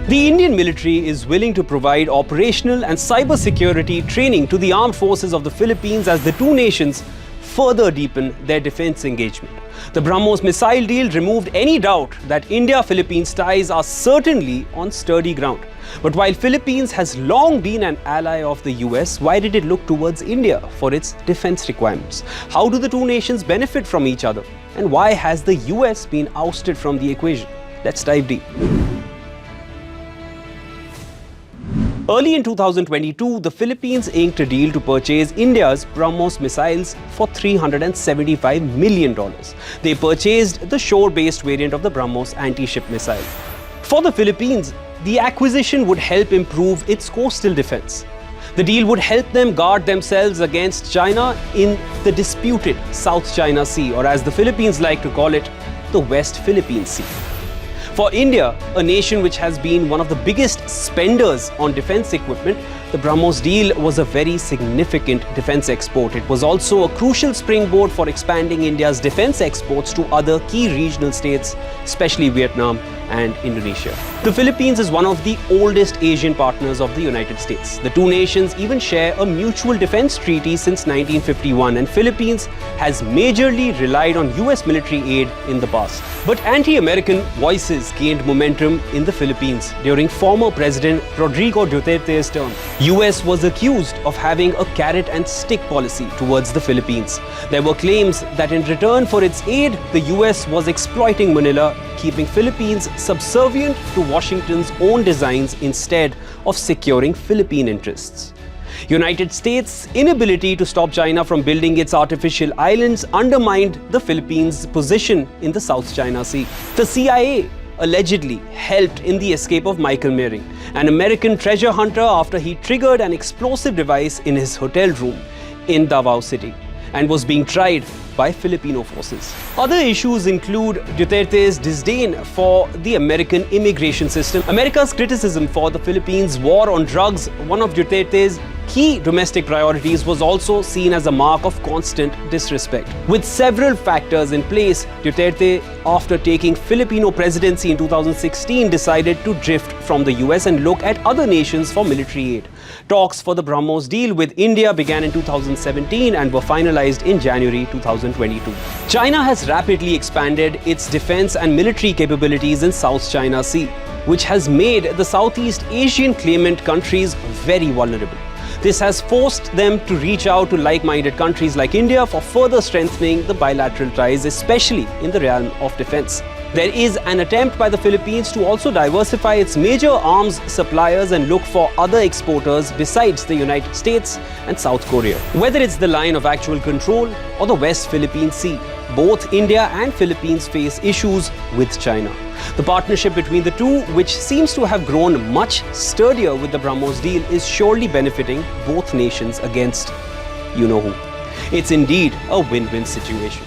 The Indian military is willing to provide operational and cybersecurity training to the armed forces of the Philippines as the two nations further deepen their defense engagement. The BrahMos missile deal removed any doubt that India-Philippines ties are certainly on sturdy ground. But while Philippines has long been an ally of the US, why did it look towards India for its defense requirements? How do the two nations benefit from each other? And why has the US been ousted from the equation? Let's dive deep. Early in 2022, the Philippines inked a deal to purchase India's BrahMos missiles for $375 million. They purchased the shore-based variant of the BrahMos anti-ship missile. For the Philippines, the acquisition would help improve its coastal defense. The deal would help them guard themselves against China in the disputed South China Sea, or as the Philippines like to call it, the West Philippine Sea. For India, a nation which has been one of the biggest spenders on defense equipment, the BrahMos deal was a very significant defense export. It was also a crucial springboard for expanding India's defense exports to other key regional states, especially Vietnam and Indonesia. The Philippines is one of the oldest Asian partners of the United States. The two nations even share a mutual defense treaty since 1951, and Philippines has majorly relied on US military aid in the past. But anti-American voices gained momentum in the Philippines during former President Rodrigo Duterte's term. US was accused of having a carrot and stick policy towards the Philippines. There were claims that in return for its aid, the US was exploiting Manila, keeping Philippines subservient to Washington's own designs instead of securing Philippine interests. United States' inability to stop China from building its artificial islands undermined the Philippines' position in the South China Sea. The CIA allegedly helped in the escape of Michael Mering, an American treasure hunter, after he triggered an explosive device in his hotel room in Davao City and was being tried by Filipino forces. Other issues include Duterte's disdain for the American immigration system, America's criticism for the Philippines' war on drugs. One of Duterte's key domestic priorities was also seen as a mark of constant disrespect. With several factors in place, Duterte, after taking Filipino presidency in 2016, decided to drift from the US and look at other nations for military aid. Talks for the BrahMos deal with India began in 2017 and were finalized in January 2022. China has rapidly expanded its defense and military capabilities in South China Sea, which has made the Southeast Asian claimant countries very vulnerable. This has forced them to reach out to like-minded countries like India for further strengthening the bilateral ties, especially in the realm of defense. There is an attempt by the Philippines to also diversify its major arms suppliers and look for other exporters besides the United States and South Korea. Whether it's the line of actual control or the West Philippine Sea, both India and Philippines face issues with China. The partnership between the two, which seems to have grown much sturdier with the BrahMos deal, is surely benefiting both nations against you know who. It's indeed a win-win situation.